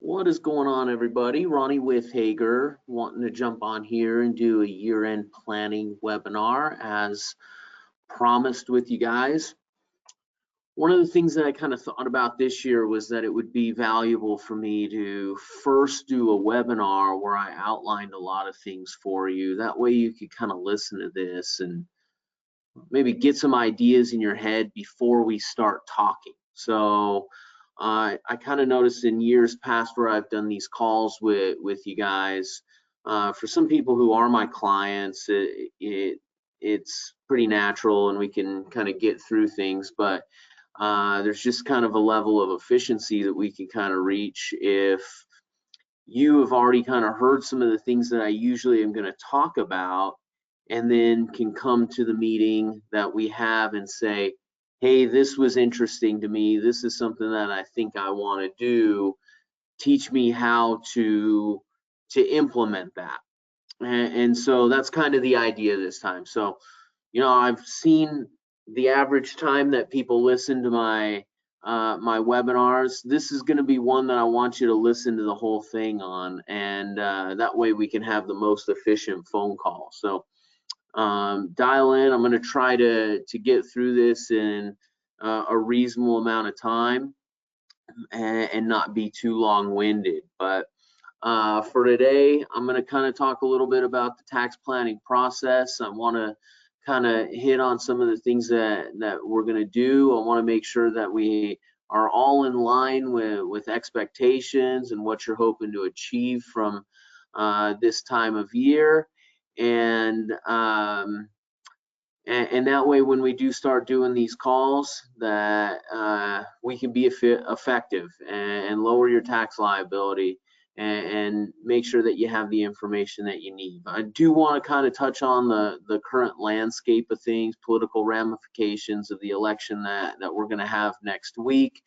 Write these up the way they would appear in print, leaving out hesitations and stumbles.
What is going on, everybody? Ronnie with Hager, wanting to jump on here and do a year-end planning webinar as promised with you guys. One of the things that I kind of thought about this year was that it would be valuable for me to first do a webinar where I outlined a lot of things for you. That way you could kind of listen to this and maybe get some ideas in your head before we start talking. So I kind of noticed in years past where I've done these calls with you guys, for some people who are my clients, it's pretty natural and we can kind of get through things, but there's just kind of a level of efficiency that we can kind of reach if you have already kind of heard some of the things that I usually am going to talk about, and then can come to the meeting that we have and say, hey, this was interesting to me. This is something that I think I want to do. Teach me how to implement that. And so that's kind of the idea this time. So, I've seen the average time that people listen to my my webinars. This is going to be one that I want you to listen to the whole thing on, and that way we can have the most efficient phone call. So dial in. I'm going to try to get through this in a reasonable amount of time and not be too long-winded. But for today, I'm going to kind of talk a little bit about the tax planning process. I want to kind of hit on some of the things that we're going to do. I want to make sure that we are all in line with expectations and what you're hoping to achieve from this time of year. And that way, when we do start doing these calls, that we can be effective and lower your tax liability and make sure that you have the information that you need. I do want to kind of touch on the current landscape of things, political ramifications of the election that we're going to have next week.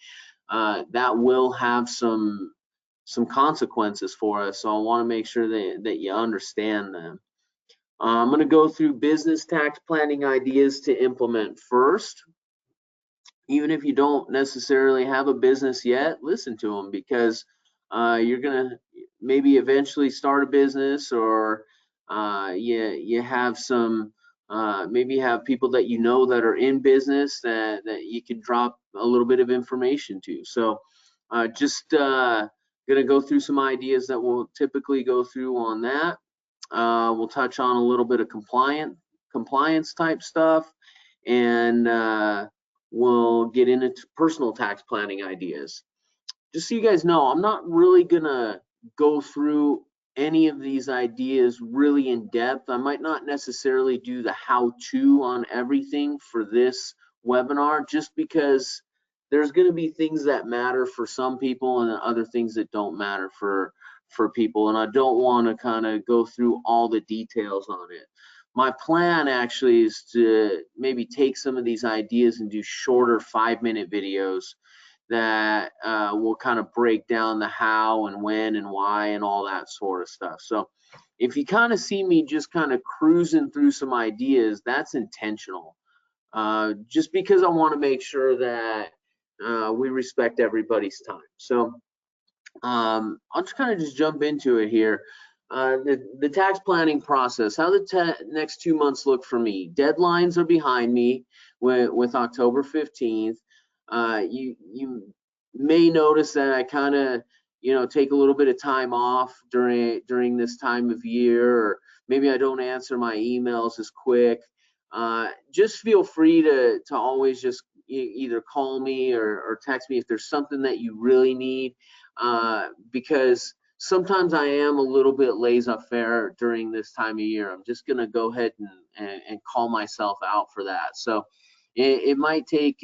That will have some consequences for us, so I want to make sure that you understand them. I'm going to go through business tax planning ideas to implement first. Even if you don't necessarily have a business yet, listen to them, because you're going to maybe eventually start a business, or you have some, maybe you have people that you know that are in business that you can drop a little bit of information to. So just going to go through some ideas that we'll typically go through on that. We'll touch on a little bit of compliance type stuff, and we'll get into personal tax planning ideas. Just so you guys know, I'm not really gonna go through any of these ideas really in depth. I might not necessarily do the how-to on everything for this webinar, just because there's going to be things that matter for some people and other things that don't matter for people, and I don't want to kind of go through all the details on it. My plan actually is to maybe take some of these ideas and do shorter 5-minute videos that will kind of break down the how and when and why and all that sort of stuff. So if you kind of see me just kind of cruising through some ideas, that's intentional, just because I want to make sure that we respect everybody's time. So I'll just kind of just jump into it here. The tax planning process, how the next 2 months look for me. Deadlines are behind me with October 15th. You may notice that I kind of, take a little bit of time off during this time of year, or maybe I don't answer my emails as quick. Just feel free to always just either call me or text me if there's something that you really need, because sometimes I am a little bit laissez-faire during this time of year. I'm just going to go ahead and call myself out for that. So it might take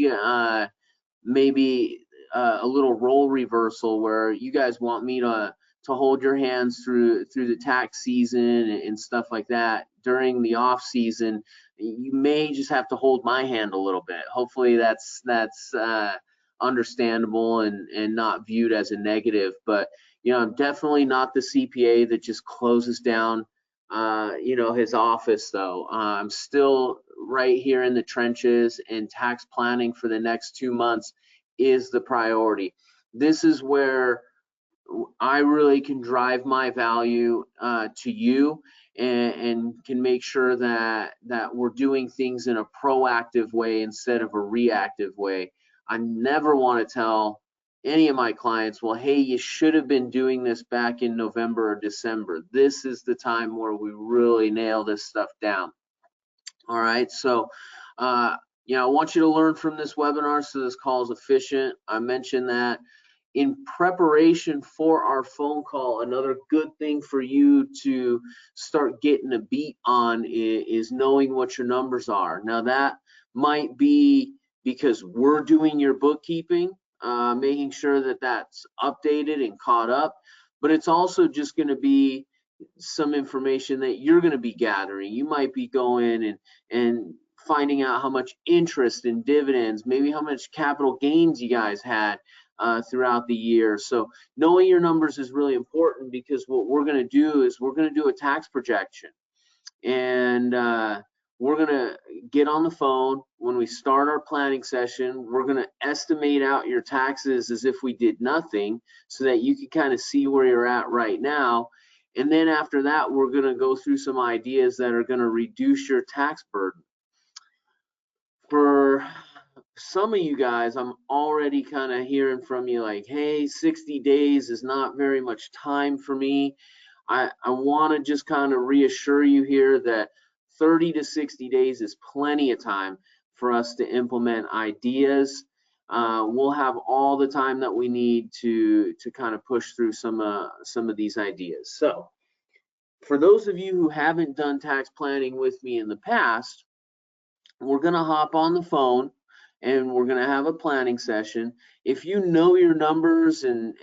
maybe a little role reversal where you guys want me to hold your hands through the tax season and stuff like that. During the off season, you may just have to hold my hand a little bit. Hopefully that's understandable and not viewed as a negative. But I'm definitely not the CPA that just closes down his office, though. I'm still right here in the trenches, and tax planning for the next 2 months is the priority. This is where I really can drive my value to you, and can make sure that we're doing things in a proactive way instead of a reactive way. I never want to tell any of my clients, well, hey, you should have been doing this back in November or December. This is the time where we really nail this stuff down. All right, so I want you to learn from this webinar so this call is efficient. I mentioned that. In preparation for our phone call, another good thing for you to start getting a beat on is knowing what your numbers are. Now, that might be because we're doing your bookkeeping, making sure that that's updated and caught up, but it's also just going to be some information that you're going to be gathering. You might be going and finding out how much interest and dividends, maybe how much capital gains you guys had throughout the year. So knowing your numbers is really important, because what we're going to do is we're going to do a tax projection, and we're going to get on the phone when we start our planning session. We're going to estimate out your taxes as if we did nothing, so that you can kind of see where you're at right now. And then after that, we're going to go through some ideas that are going to reduce your tax burden. For some of you guys, I'm already kind of hearing from you like, hey, 60 days is not very much time for me. I want to just kind of reassure you here that 30 to 60 days is plenty of time for us to implement ideas. We'll have all the time that we need to kind of push through some of these ideas. So for those of you who haven't done tax planning with me in the past, we're going to hop on the phone and we're going to have a planning session. If you know your numbers and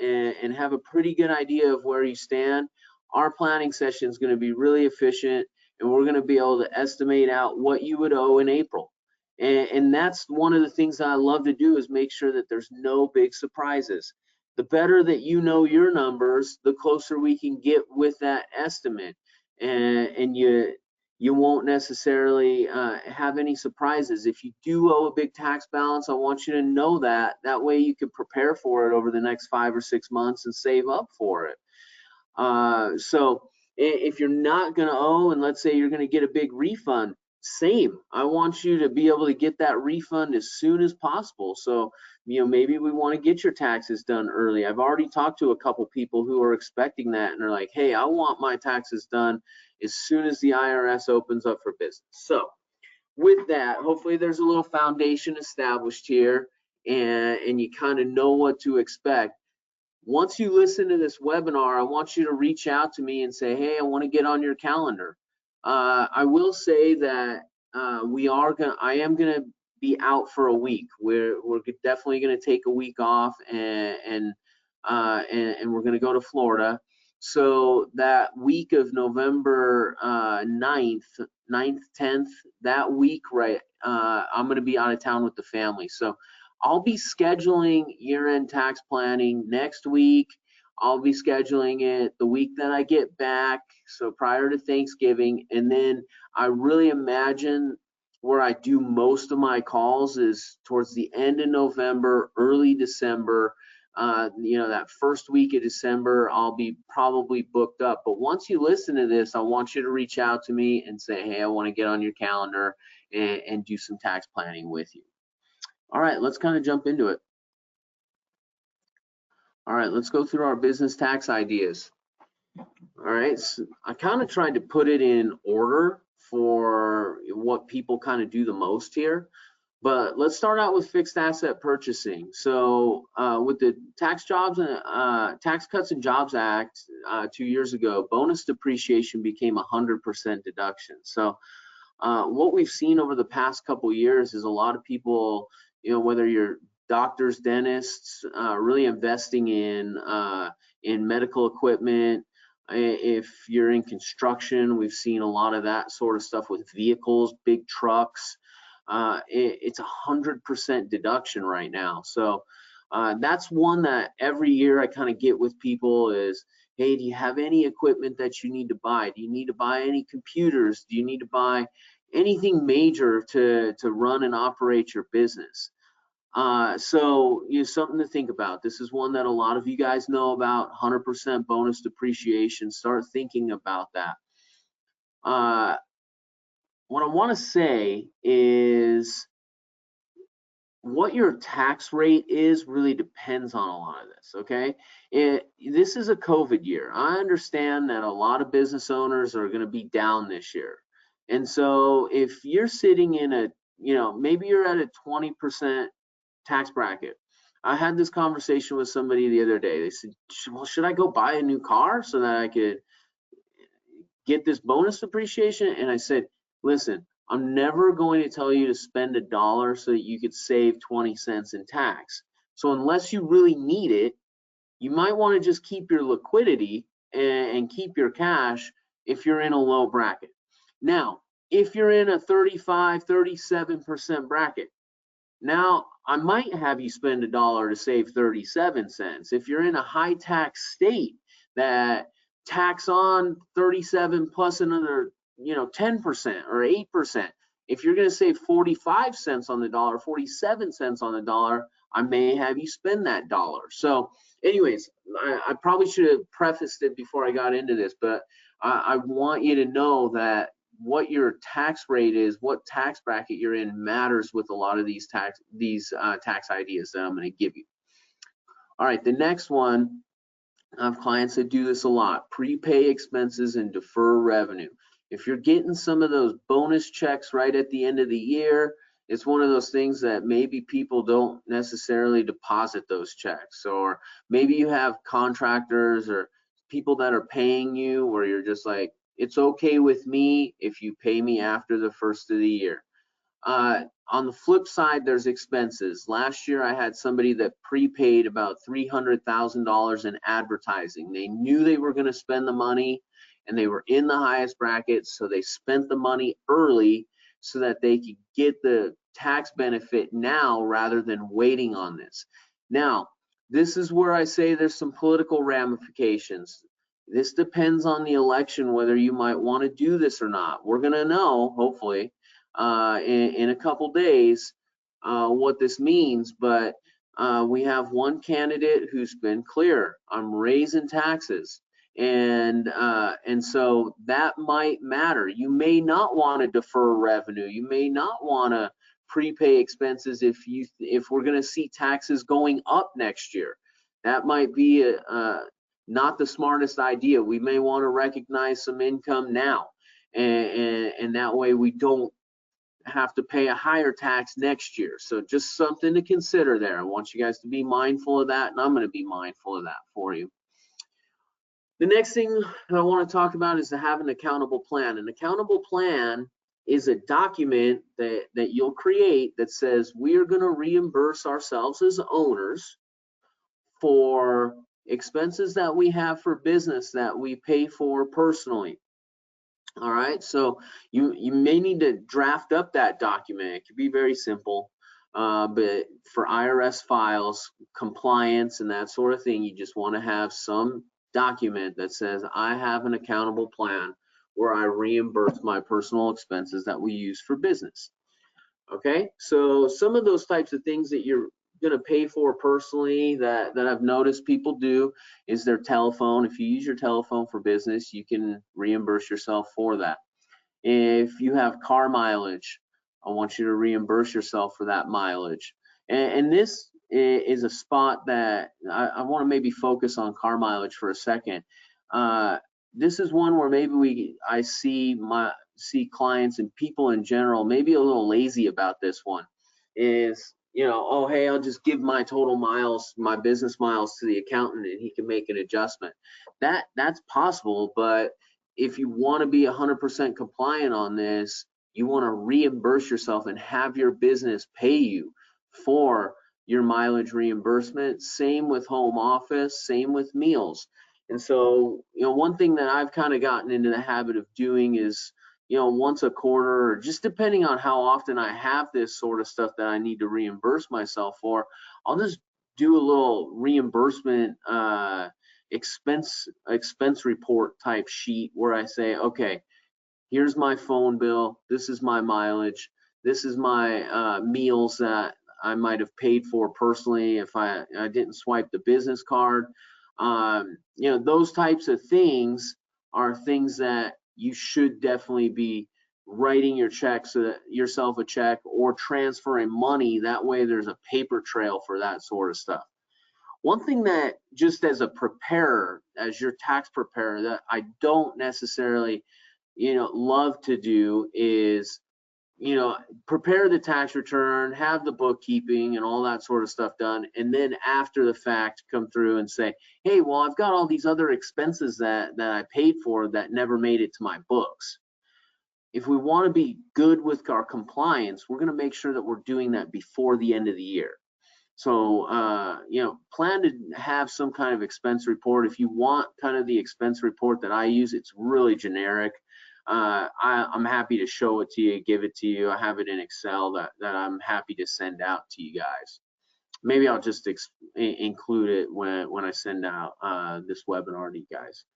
have a pretty good idea of where you stand, our planning session is going to be really efficient, and we're going to be able to estimate out what you would owe in April. And that's one of the things that I love to do, is make sure that there's no big surprises. The better that you know your numbers, the closer we can get with that estimate, and you won't necessarily have any surprises. If you do owe a big tax balance, I want you to know that. That way you can prepare for it over the next 5 or 6 months and save up for it. So if you're not going to owe, and let's say you're going to get a big refund, same. I want you to be able to get that refund as soon as possible. So, maybe we want to get your taxes done early. I've already talked to a couple people who are expecting that, and they're like, hey, I want my taxes done as soon as the IRS opens up for business. So with that, hopefully there's a little foundation established here, and you kind of know what to expect. Once you listen to this webinar, I want you to reach out to me and say, hey, I want to get on your calendar. I will say that I am gonna be out for a week. We're definitely gonna take a week off, and we're gonna go to Florida. So that week of November 9th, 10th, that week, right, I'm gonna be out of town with the family. So I'll be scheduling year-end tax planning next week. I'll be scheduling it the week that I get back, so prior to Thanksgiving. And then I really imagine where I do most of my calls is towards the end of November, early December. That first week of December, I'll be probably booked up. But once you listen to this, I want you to reach out to me and say, hey, I want to get on your calendar and do some tax planning with you. All right, let's kind of jump into it. All right, let's go through our business tax ideas. All right, so I kind of tried to put it in order for what people kind of do the most here, but let's start out with fixed asset purchasing. So with the Tax Cuts and Jobs Act 2 years ago, bonus depreciation became 100% deduction. So what we've seen over the past couple years is a lot of people, whether you're doctors, dentists, really investing in medical equipment. If you're in construction, we've seen a lot of that sort of stuff with vehicles, big trucks. It's 100% deduction right now. So that's one that every year I kind of get with people is, hey, do you have any equipment that you need to buy? Do you need to buy any computers? Do you need to buy anything major to run and operate your business? So something to think about. This is one that a lot of you guys know about, 100% bonus depreciation. Start thinking about that. What I want to say is what your tax rate is really depends on a lot of this, okay? This is a COVID year. I understand that a lot of business owners are going to be down this year. And so if you're sitting in a, maybe you're at a 20% tax bracket. I had this conversation with somebody the other day. They said, well, should I go buy a new car so that I could get this bonus depreciation? And I said, listen, I'm never going to tell you to spend $1 so that you could save 20 cents in tax. So unless you really need it, you might want to just keep your liquidity and keep your cash if you're in a low bracket. Now, if you're in a 35, 37% bracket, now I might have you spend $1 to save 37 cents. If you're in a high tax state that tax on 37 plus another 10% or 8%, if you're going to save 45 cents on the dollar, 47 cents on the dollar, I may have you spend that dollar. So anyways, I probably should have prefaced it before I got into this, but I want you to know that what your tax rate is, what tax bracket you're in, matters with a lot of these tax ideas that I'm going to give you. All right, the next one, I have clients that do this a lot: prepay expenses and defer revenue. If you're getting some of those bonus checks right at the end of the year, it's one of those things that maybe people don't necessarily deposit those checks, or maybe you have contractors or people that are paying you where you're just like, it's okay with me if you pay me after the first of the year. On the flip side, there's expenses. Last year, I had somebody that prepaid about $300,000 in advertising. They knew they were going to spend the money, and they were in the highest bracket, so they spent the money early so that they could get the tax benefit now rather than waiting on this. Now, this is where I say there's some political ramifications. This depends on the election whether you might want to do this or not. We're going to know, hopefully, in a couple days what this means, but we have one candidate who's been clear: I'm raising taxes. And so that might matter. You may not want to defer revenue. You may not want to prepay expenses if we're going to see taxes going up next year. That might be not the smartest idea. We may want to recognize some income now, and that way we don't have to pay a higher tax next year. So just something to consider there. I want you guys to be mindful of that, and I'm going to be mindful of that for you. The next thing I want to talk about is to have an accountable plan. An accountable plan is a document that you'll create that says we are going to reimburse ourselves as owners for expenses that we have for business that we pay for personally. All right, so you may need to draft up that document. It could be very simple, but for IRS files, compliance, and that sort of thing, you just want to have some document that says I have an accountable plan where I reimburse my personal expenses that we use for business. Okay, so some of those types of things that you're going to pay for personally that I've noticed people do is their telephone. If you use your telephone for business, you can reimburse yourself for that. If you have car mileage, I want you to reimburse yourself for that mileage. And this is a spot that I want to maybe focus on car mileage for a second. This is one where maybe I see clients and people in general maybe a little lazy about this one. Is, oh, hey, I'll just give my total miles, my business miles, to the accountant and he can make an adjustment. That's possible, but if you want to be 100% compliant on this, you want to reimburse yourself and have your business pay you for your mileage reimbursement. Same with home office, same with meals. And so, one thing that I've kind of gotten into the habit of doing is, once a quarter, or just depending on how often I have this sort of stuff that I need to reimburse myself for, I'll just do a little reimbursement expense report type sheet where I say, okay, here's my phone bill, this is my mileage, this is my meals that I might have paid for personally if I didn't swipe the business card. You know, those types of things are things that you should definitely be writing your check, so that yourself a check, or transferring money. That way there's a paper trail for that sort of stuff. One thing that, just as a preparer, as your tax preparer, that I don't necessarily, you know, love to do is, you know, prepare the tax return, have the bookkeeping and all that sort of stuff done, and then after the fact come through and say, hey, well, I've got all these other expenses that I paid for that never made it to my books. If we want to be good with our compliance, we're going to make sure that we're doing that before the end of the year. So, you know, plan to have some kind of expense report. If you want kind of the expense report that I use, it's really generic. I'm happy to show it to you, give it to you. I have it in Excel that I'm happy to send out to you guys. Maybe I'll just include it when I send out this webinar to you guys.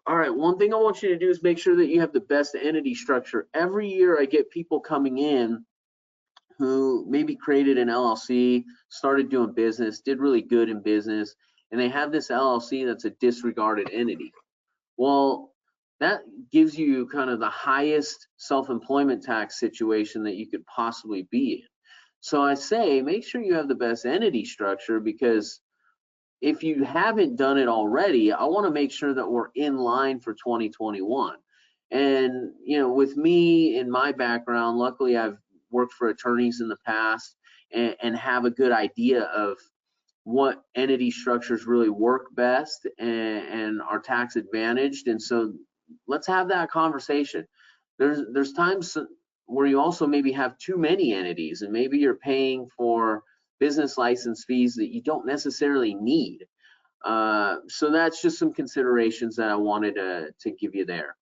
All right, one thing I want you to do is make sure that you have the best entity structure. Every year I get people coming in who maybe created an LLC, started doing business, did really good in business, and they have this LLC that's a disregarded entity. Well, that gives you kind of the highest self-employment tax situation that you could possibly be in. So I say, make sure you have the best entity structure, because if you haven't done it already, I want to make sure that we're in line for 2021. And, you know, with me in my background, luckily I've worked for attorneys in the past and have a good idea of what entity structures really work best and are tax advantaged. And so let's have that conversation. There's times where you also maybe have too many entities, and maybe you're paying for business license fees that you don't necessarily need. So that's just some considerations that I wanted to give you there.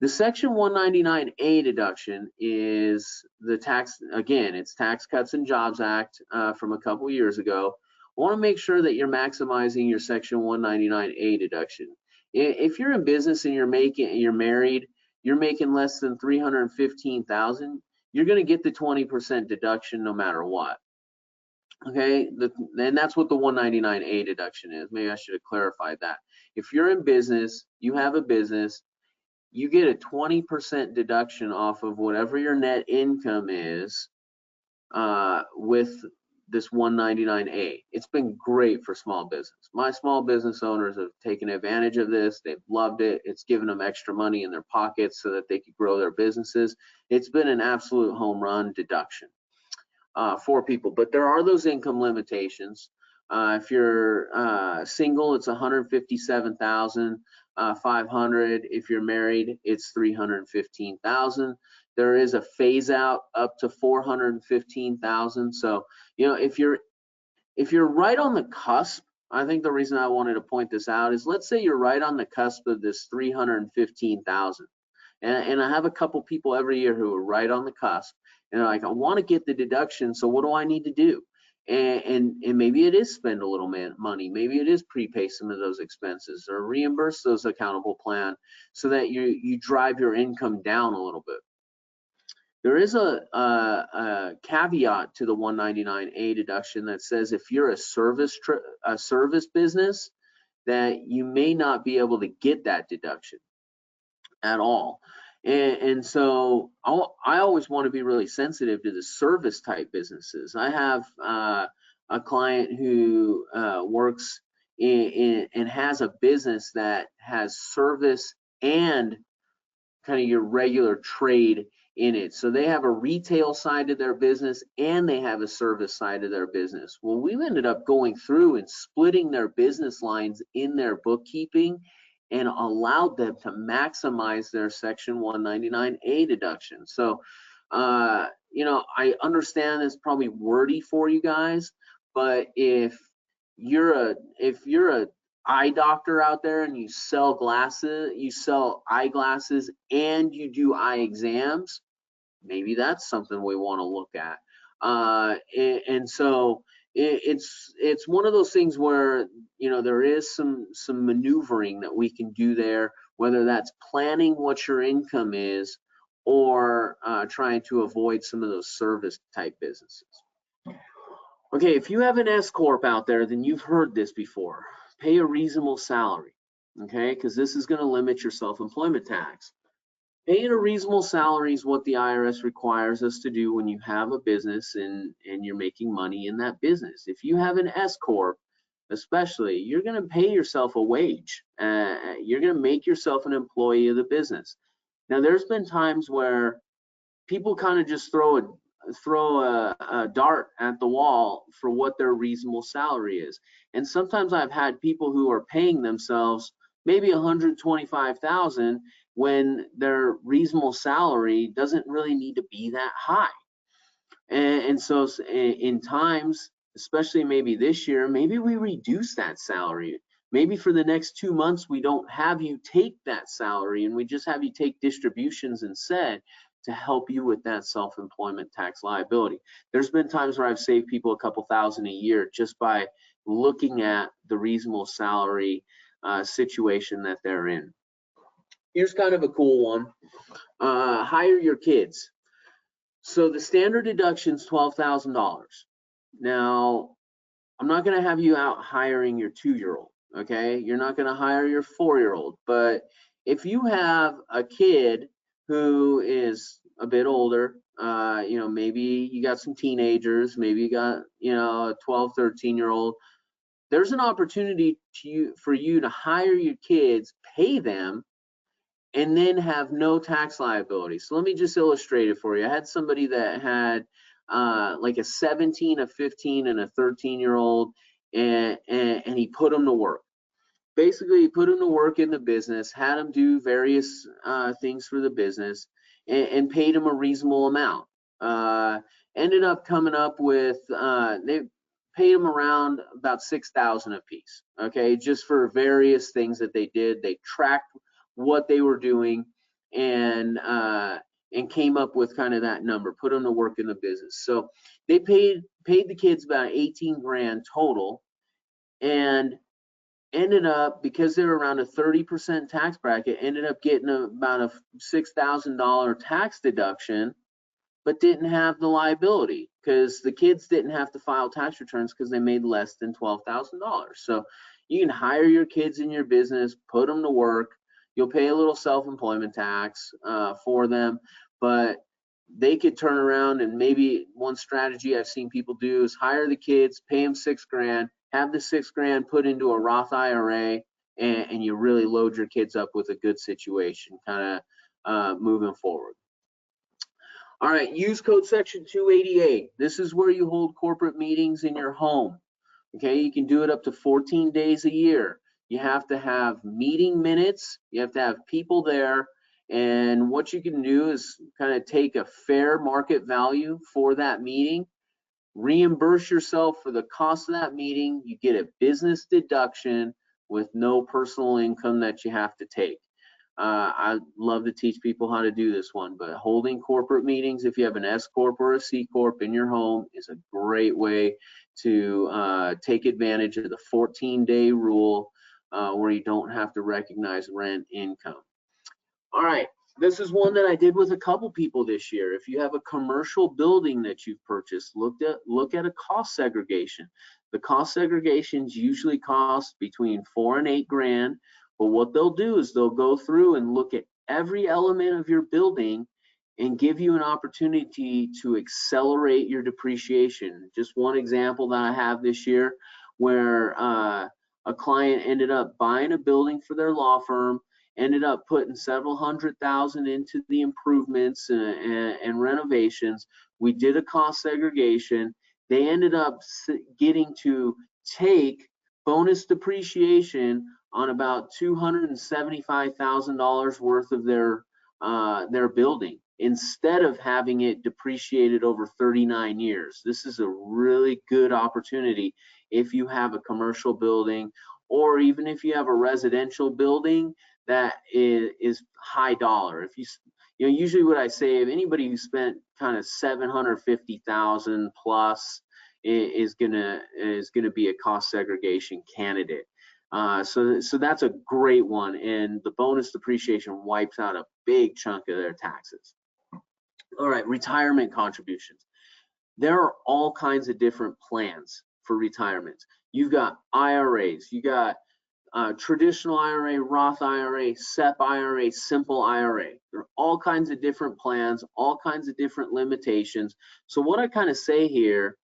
The Section 199A deduction is the tax, again, it's Tax Cuts and Jobs Act from a couple years ago. I want to make sure that you're maximizing your Section 199A deduction. If you're in business and you're married, you're making less than $315,000, you're going to get the 20% deduction no matter what. Okay, and that's what the 199A deduction is. Maybe I should have clarified that. If you're in business, you have a business, you get a 20% deduction off of whatever your net income is with this 199A. It's been great for small business. My small business owners have taken advantage of this. They've loved it. It's given them extra money in their pockets so that they could grow their businesses. It's been an absolute home run deduction for people, but there are those income limitations. If you're single, it's $157,500. If you're married, it's $315,000. There is a phase out up to $415,000. So, you know, if you're right on the cusp, I think the reason I wanted to point this out is, let's say you're right on the cusp of this $315,000. And I have a couple people every year who are right on the cusp, and they're like, I want to get the deduction, so what do I need to do? And maybe it is spend a little money, maybe it is prepay some of those expenses or reimburse those accountable plan so that you drive your income down a little bit. There is a caveat to the 199A deduction that says if you're a service business, that you may not be able to get that deduction at all. And so I always want to be really sensitive to the service type businesses. I have a client who works and has a business that has service and kind of your regular trade in it. So they have a retail side to their business and they have a service side of their business. Well, we ended up going through and splitting their business lines in their bookkeeping and allowed them to maximize their Section 199A deduction. So, you know, I understand it's probably wordy for you guys, but if you're a eye doctor out there and you sell eyeglasses and you do eye exams, maybe that's something we want to look at. And so it's one of those things where, you know, there is some maneuvering that we can do there, whether that's planning what your income is or trying to avoid some of those service type businesses. Okay, if you have an S Corp out there, then you've heard this before. Pay a reasonable salary, okay? Because this is going to limit your self-employment tax. Paying a reasonable salary is what the IRS requires us to do when you have a business and you're making money in that business. If you have an S Corp, especially, you're going to pay yourself a wage. You're going to make yourself an employee of the business. Now, there's been times where people kind of just throw a dart at the wall for what their reasonable salary is. And sometimes I've had people who are paying themselves maybe $125,000 when their reasonable salary doesn't really need to be that high. And so in times, especially maybe this year, maybe we reduce that salary. Maybe for the next 2 months, we don't have you take that salary and we just have you take distributions instead to help you with that self-employment tax liability. There's been times where I've saved people a couple thousand a year just by looking at the reasonable salary situation that they're in. Here's kind of a cool one. Hire your kids. So the standard deduction is $12,000. Now, I'm not going to have you out hiring your 2-year-old, okay? You're not going to hire your 4-year-old. But if you have a kid who is a bit older, maybe you got some teenagers, maybe you got, a 12, 13-year-old, there's an opportunity for you to hire your kids, pay them, and then have no tax liability. So let me just illustrate it for you. I had somebody that had like a 17, a 15, and a 13-year-old, and he put them to work. Basically, he put them to work in the business, had them do various things for the business, and paid them a reasonable amount. Ended up coming up with, they paid them around about $6,000 a piece, okay, just for various things that they did. They tracked what they were doing and came up with kind of that number, put them to work in the business. So they paid the kids about 18 grand total, and ended up, because they were around a 30% tax bracket, ended up getting about a $6,000 tax deduction, but didn't have the liability because the kids didn't have to file tax returns because they made less than $12,000. So you can hire your kids in your business, put them to work. You'll pay a little self-employment tax for them, but they could turn around, and maybe one strategy I've seen people do is hire the kids, pay them $6 grand, have the $6 grand put into a Roth IRA, and you really load your kids up with a good situation kind of moving forward. All right, use code section 288. This is where you hold corporate meetings in your home. Okay, you can do it up to 14 days a year. You have to have meeting minutes. You have to have people there. And what you can do is kind of take a fair market value for that meeting, reimburse yourself for the cost of that meeting. You get a business deduction with no personal income that you have to take. I love to teach people how to do this one, but holding corporate meetings, if you have an S Corp or a C Corp in your home, is a great way to take advantage of the 14-day rule where you don't have to recognize rent income. All right, this is one that I did with a couple people this year. If you have a commercial building that you've purchased, look at a cost segregation. The cost segregations usually cost between $4 and $8 grand. But what they'll do is they'll go through and look at every element of your building and give you an opportunity to accelerate your depreciation. Just one example that I have this year where a client ended up buying a building for their law firm, ended up putting several $100,000 into the improvements and renovations. We did a cost segregation. They ended up getting to take bonus depreciation on about $275,000 worth of their building, instead of having it depreciated over 39 years. This is a really good opportunity if you have a commercial building, or even if you have a residential building that is high dollar. If usually what I say, if anybody who spent kind of $750,000 plus is gonna be a cost segregation candidate. So that's a great one, and the bonus depreciation wipes out a big chunk of their taxes. All right, retirement contributions. There are all kinds of different plans for retirement. You've got IRAs, you got traditional IRA, Roth IRA, SEP IRA, simple IRA. There are all kinds of different plans, all kinds of different limitations. So what I kind of say here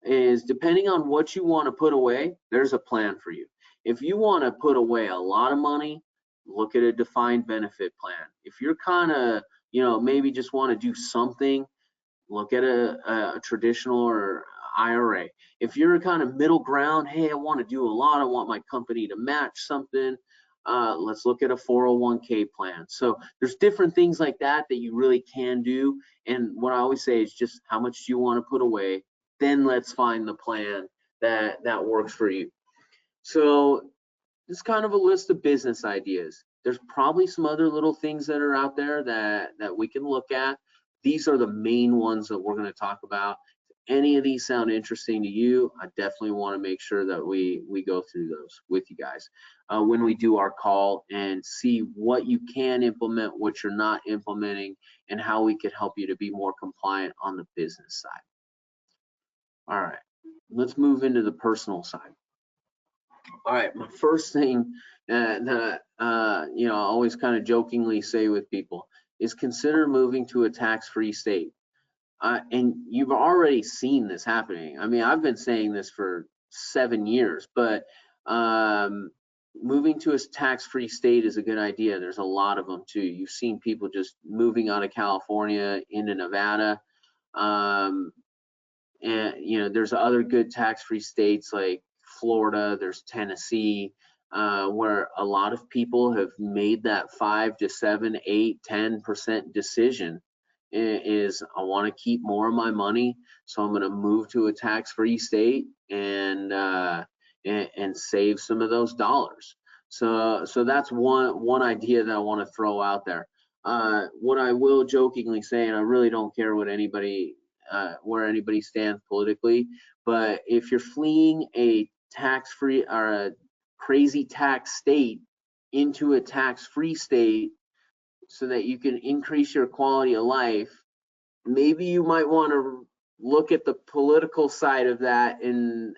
is, depending on what you want to put away, there's a plan for you. If you want to put away a lot of money, look at a defined benefit plan. If you're kind of, maybe just want to do something, look at a traditional or IRA. If you're a kind of middle ground, hey, I want to do a lot, I want my company to match something, let's look at a 401k plan. So there's different things like that that you really can do. And what I always say is just how much do you want to put away? Then let's find the plan that works for you. So this is kind of a list of business ideas. There's probably some other little things that are out there that we can look at. These are the main ones that we're going to talk about. If any of these sound interesting to you, I definitely want to make sure that we go through those with you guys when we do our call, and see what you can implement, what you're not implementing, and how we could help you to be more compliant on the business side. All right, let's move into the personal side. All right, my first thing that I always kind of jokingly say with people is consider moving to a tax-free state. And you've already seen this happening. I mean, I've been saying this for 7 years, but moving to a tax-free state is a good idea. There's a lot of them too. You've seen people just moving out of California into Nevada. And there's other good tax-free states like Florida, there's Tennessee, where a lot of people have made that 5 to 7, 8, 10% decision is, I want to keep more of my money, so I'm going to move to a tax-free state and save some of those dollars. So that's one idea that I want to throw out there. What I will jokingly say, and I really don't care what anybody where anybody stands politically, but if you're fleeing a tax-free or a crazy tax state into a tax-free state so that you can increase your quality of life, maybe you might want to look at the political side of that and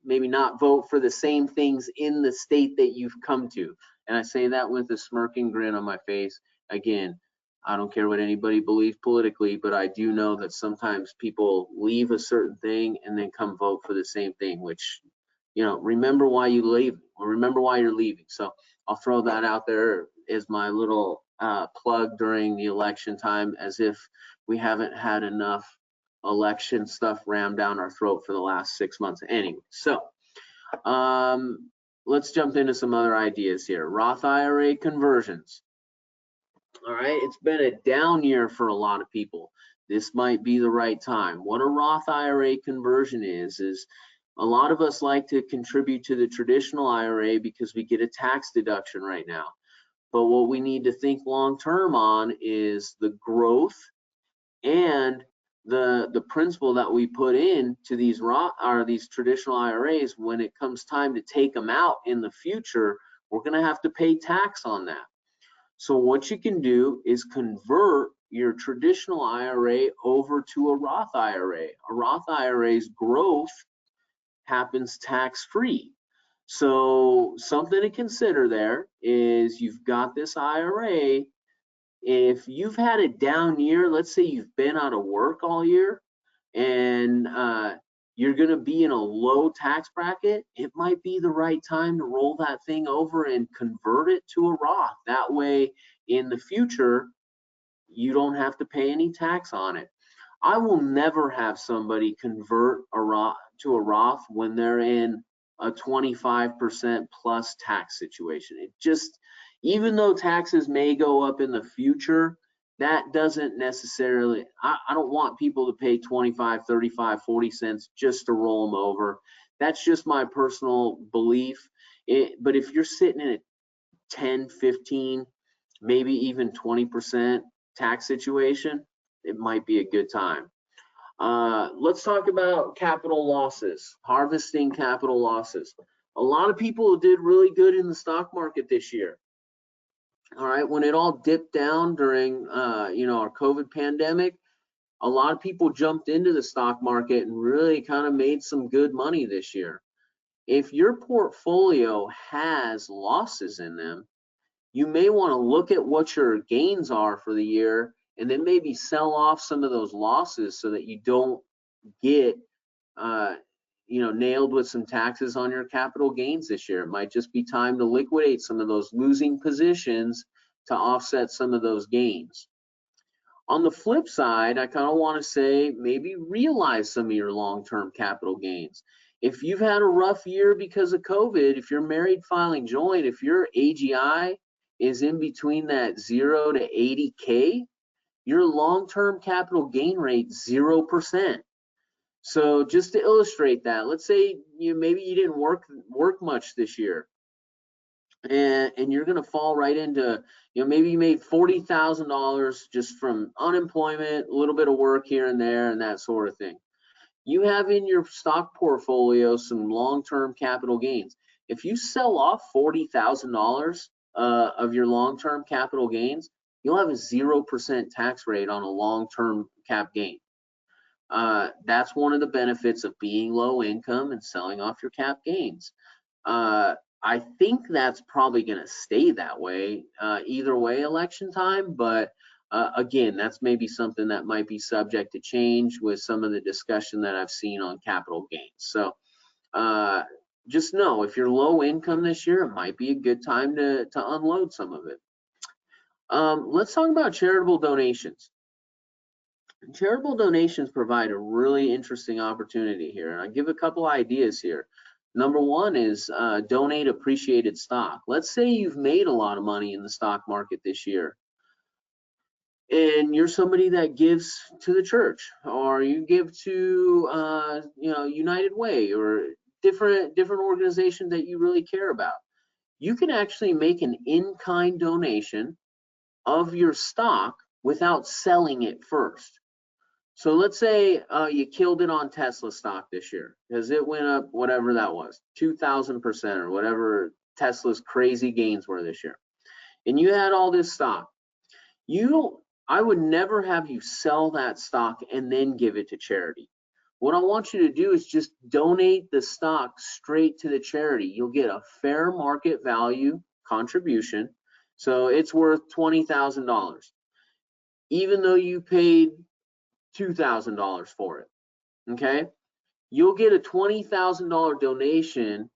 maybe not vote for the same things in the state that you've come to. And I say that with a smirking grin on my face. Again, I don't care what anybody believes politically, but I do know that sometimes people leave a certain thing and then come vote for the same thing, which, remember why you leave, or remember why you're leaving. So I'll throw that out there as my little plug during the election time, as if we haven't had enough election stuff rammed down our throat for the last 6 months anyway. So let's jump into some other ideas here. Roth IRA conversions. All right, it's been a down year for a lot of people. This might be the right time. What a Roth IRA conversion is a lot of us like to contribute to the traditional IRA because we get a tax deduction right now. But what we need to think long-term on is the growth and the principle that we put in to these traditional IRAs. When it comes time to take them out in the future, we're going to have to pay tax on that. So what you can do is convert your traditional IRA over to a Roth IRA. A Roth IRA's growth happens tax-free. So something to consider there is, you've got this IRA. If you've had a down year, let's say you've been out of work all year and you're going to be in a low tax bracket, it might be the right time to roll that thing over and convert it to a Roth. That way, in the future, you don't have to pay any tax on it. I will never have somebody convert a Roth to a Roth when they're in a 25% plus tax situation. It just, even though taxes may go up in the future, that doesn't necessarily, I don't want people to pay 25, 35, 40 cents just to roll them over. That's just my personal belief. But if you're sitting in a 10, 15, maybe even 20% tax situation, it might be a good time. Let's talk about capital losses, harvesting capital losses. A lot of people did really good in the stock market this year. All right, when it all dipped down during our COVID pandemic, a lot of people jumped into the stock market and really kind of made some good money this year. If your portfolio has losses in them, you may want to look at what your gains are for the year and then maybe sell off some of those losses so that you don't get nailed with some taxes on your capital gains this year. It might just be time to liquidate some of those losing positions to offset some of those gains. On the flip side, I kind of want to say maybe realize some of your long-term capital gains. If you've had a rough year because of COVID, if you're married filing joint, if your AGI is in between that 0 to 80K, your long-term capital gain rate 0%. So just to illustrate that, let's say maybe you didn't work much this year, and you're going to fall right into, maybe you made $40,000 just from unemployment, a little bit of work here and there, and that sort of thing. You have in your stock portfolio some long-term capital gains. If you sell off $40,000 of your long-term capital gains, you'll have a 0% tax rate on a long-term cap gain. That's one of the benefits of being low income and selling off your cap gains. I think that's probably going to stay that way either way election time, but again, that's maybe something that might be subject to change with some of the discussion that I've seen on capital gains. So just know, if you're low income this year, it might be a good time to unload some of it. Let's talk about charitable donations. Charitable donations provide a really interesting opportunity here, and I'll give a couple ideas here. Number one is donate appreciated stock. Let's say you've made a lot of money in the stock market this year, and you're somebody that gives to the church, or you give to United Way, or different organizations that you really care about. You can actually make an in-kind donation of your stock without selling it first. So let's say you killed it on Tesla stock this year because it went up, whatever that was, 2,000% or whatever Tesla's crazy gains were this year. And you had all this stock. I would never have you sell that stock and then give it to charity. What I want you to do is just donate the stock straight to the charity. You'll get a fair market value contribution. So it's worth $20,000. Even though you paid $2,000 for it, okay? You'll get a $20,000 donation,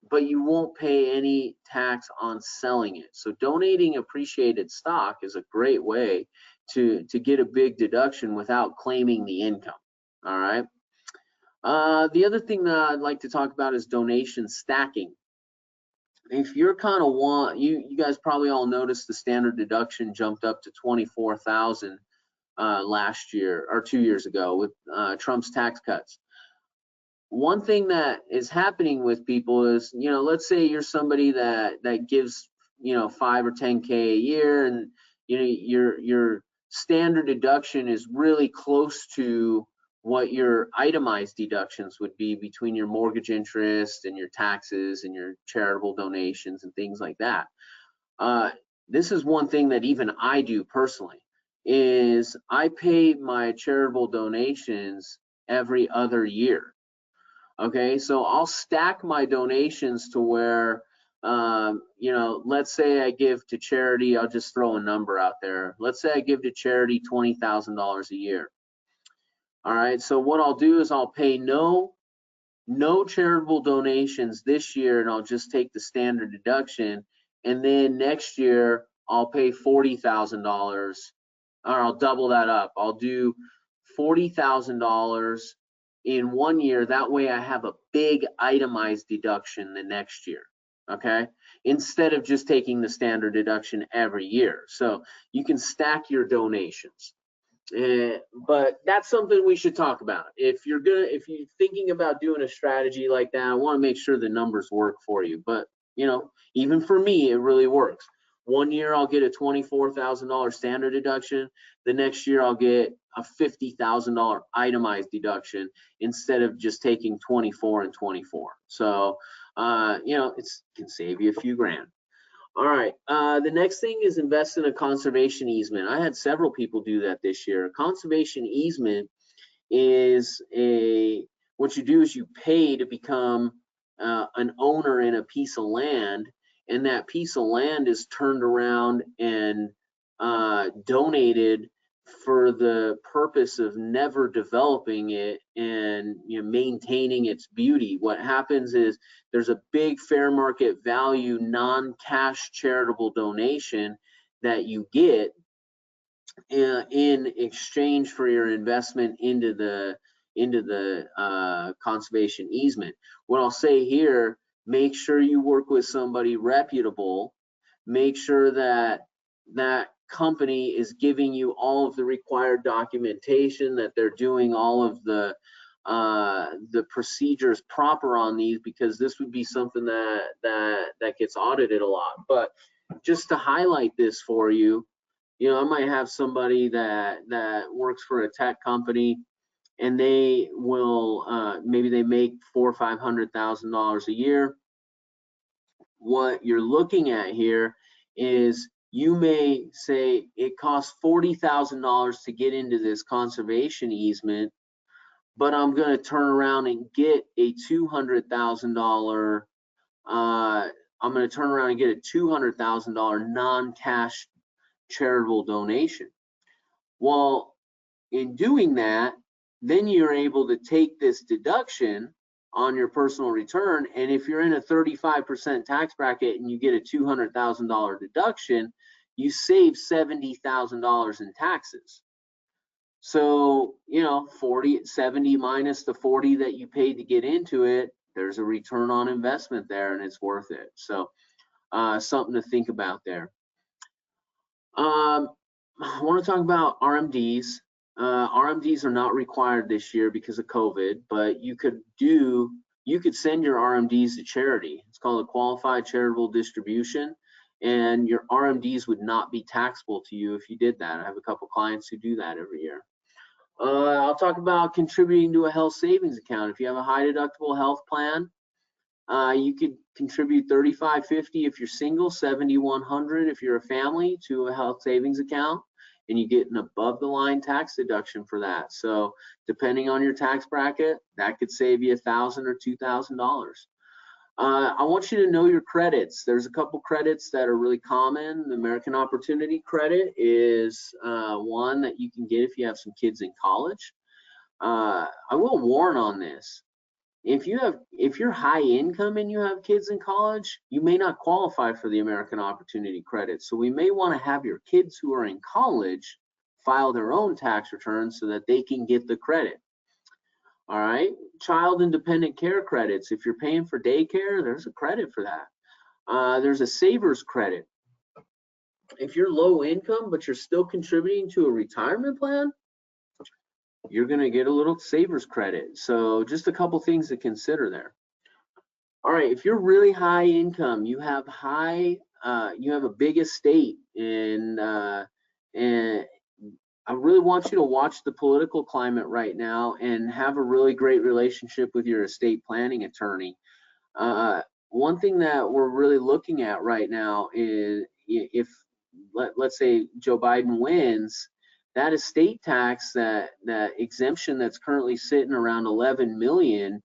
but you won't pay any tax on selling it. So donating appreciated stock is a great way to get a big deduction without claiming the income, all right? The other thing that I'd like to talk about is donation stacking. If you're kind of you guys probably all noticed the standard deduction jumped up to $24,000 last year or 2 years ago with Trump's tax cuts. One thing that is happening with people is, let's say you're somebody that gives, 5 or 10K a year, and your standard deduction is really close to what your itemized deductions would be between your mortgage interest and your taxes and your charitable donations and things like that. This is one thing that even I do personally, is I pay my charitable donations every other year. Okay, so I'll stack my donations to where, let's say I give to charity, I'll just throw a number out there. Let's say I give to charity $20,000 a year. All right, so what I'll do is I'll pay no charitable donations this year, and I'll just take the standard deduction. And then next year I'll pay $40,000, or I'll double that up. I'll do $40,000 in 1 year. That way I have a big itemized deduction the next year, okay? Instead of just taking the standard deduction every year. So you can stack your donations. But that's something we should talk about. If you're thinking about doing a strategy like that, I want to make sure the numbers work for you. But even for me, it really works. 1 year I'll get a $24,000 standard deduction. The next year I'll get a $50,000 itemized deduction instead of just taking 24 and 24. So it can save you a few grand. All right. The next thing is invest in a conservation easement. I had several people do that this year. A conservation easement is what you do is you pay to become an owner in a piece of land, and that piece of land is turned around and donated for the purpose of never developing it and maintaining its beauty. What happens is there's a big fair market value non-cash charitable donation that you get in exchange for your investment into the conservation easement. What I'll say here, make sure you work with somebody reputable. Make sure that that company is giving you all of the required documentation, that they're doing all of the procedures proper on these, because this would be something that gets audited a lot. But just to highlight this for you, I might have somebody that works for a tech company, and they will maybe they make $400,000 or $500,000 a year. What you're looking at here is you may say it costs $40,000 to get into this conservation easement, but I'm going to turn around and get a $200,000. I'm going to turn around and get a $200,000 non-cash charitable donation. Well, in doing that, then you're able to take this deduction on your personal return, and if you're in a 35% tax bracket and you get a $200,000 deduction, you save $70,000 in taxes. So 70 minus the 40 that you paid to get into it, there's a return on investment there, and it's worth it. So something to think about there. I want to talk about RMDs. RMDs are not required this year because of COVID, but you could send your RMDs to charity. It's called a qualified charitable distribution, and your RMDs would not be taxable to you if you did that. I have a couple clients who do that every year. I'll talk about contributing to a health savings account. If you have a high deductible health plan, you could contribute $35.50 if you're single, $7,100 if you're a family to a health savings account, and you get an above the line tax deduction for that. So depending on your tax bracket, that could save you $1,000 or $2,000. I want you to know your credits. There's a couple credits that are really common. The American Opportunity Credit is one that you can get if you have some kids in college. I will warn on this. If you're high income and you have kids in college, you may not qualify for the American Opportunity Credit. So we may want to have your kids who are in college file their own tax returns so that they can get the credit. All right, child and dependent care credits. If you're paying for daycare, there's a credit for that. There's a savers credit. If you're low income but you're still contributing to a retirement plan, you're going to get a little savers credit. So just a couple things to consider there. All right, if you're really high income, you have a big estate, and I really want you to watch the political climate right now and have a really great relationship with your estate planning attorney. One thing that we're really looking at right now is if let's say Joe Biden wins, that estate tax, that exemption that's currently sitting around 11 million,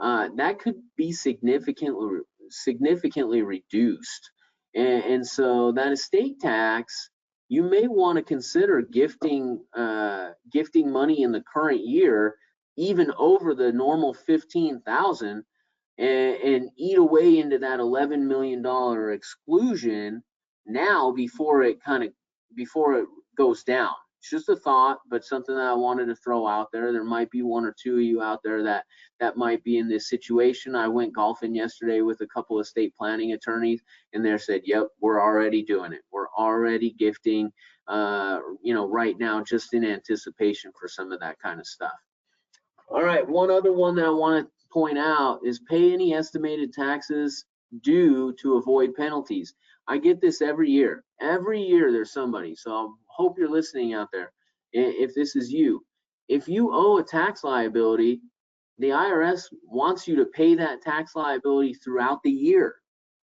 that could be significantly reduced. And so that estate tax, you may want to consider gifting money in the current year, even over the normal 15,000, and eat away into that $11 million exclusion now before it goes down. It's just a thought, but something that I wanted to throw out there. There might be one or two of you out there that might be in this situation. I went golfing yesterday with a couple of estate planning attorneys, and they said, yep, we're already doing it. We're already gifting, right now, just in anticipation for some of that kind of stuff. All right, one other one that I want to point out is pay any estimated taxes due to avoid penalties. I get this every year. Every year there's somebody. So I hope you're listening out there. If this is you, if you owe a tax liability, the IRS wants you to pay that tax liability throughout the year.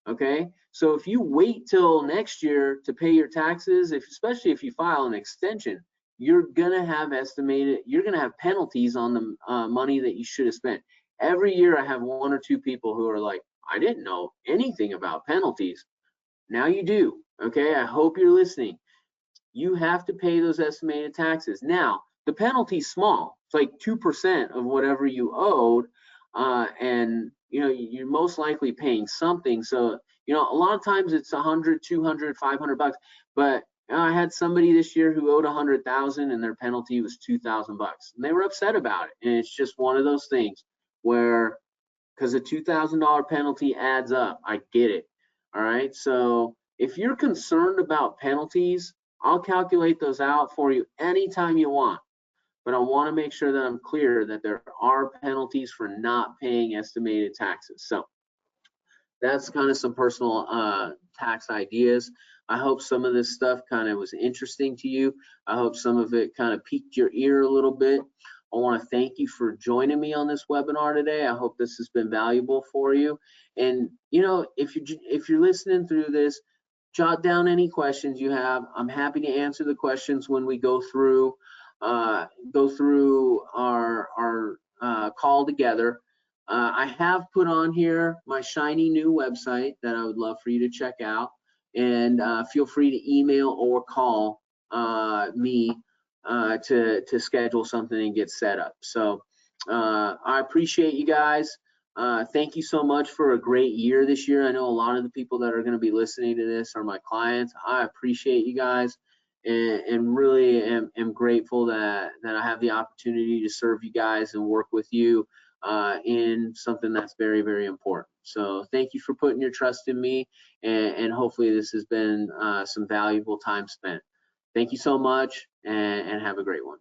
Okay, so if you wait till next year to pay your taxes, especially if you file an extension, you're gonna have penalties on the money that you should have spent. Every year I have one or two people who are like, I didn't know anything about penalties. Now you do. Okay, I hope you're listening. You have to pay those estimated taxes. Now, the penalty's small. It's like 2% of whatever you owed, and you're most likely paying something. So, a lot of times it's 100, 200, 500 bucks. But I had somebody this year who owed 100,000 and their penalty was 2,000 bucks, and they were upset about it. And it's just one of those things where, because a $2,000 penalty adds up. I get it. All right. So if you're concerned about penalties, I'll calculate those out for you anytime you want. But I want to make sure that I'm clear that there are penalties for not paying estimated taxes. So that's kind of some personal tax ideas. I hope some of this stuff kind of was interesting to you. I hope some of it kind of piqued your ear a little bit. I want to thank you for joining me on this webinar today. I hope this has been valuable for you. And if you're listening through this, jot down any questions you have. I'm happy to answer the questions when we go through our call together. I have put on here my shiny new website that I would love for you to check out, and feel free to email or call me to schedule something and get set up. So I appreciate you guys. Thank you so much for a great year this year. I know a lot of the people that are going to be listening to this are my clients. I appreciate you guys, and really am grateful that I have the opportunity to serve you guys and work with you in something that's very, very important. So thank you for putting your trust in me, and hopefully this has been some valuable time spent. Thank you so much, and have a great one.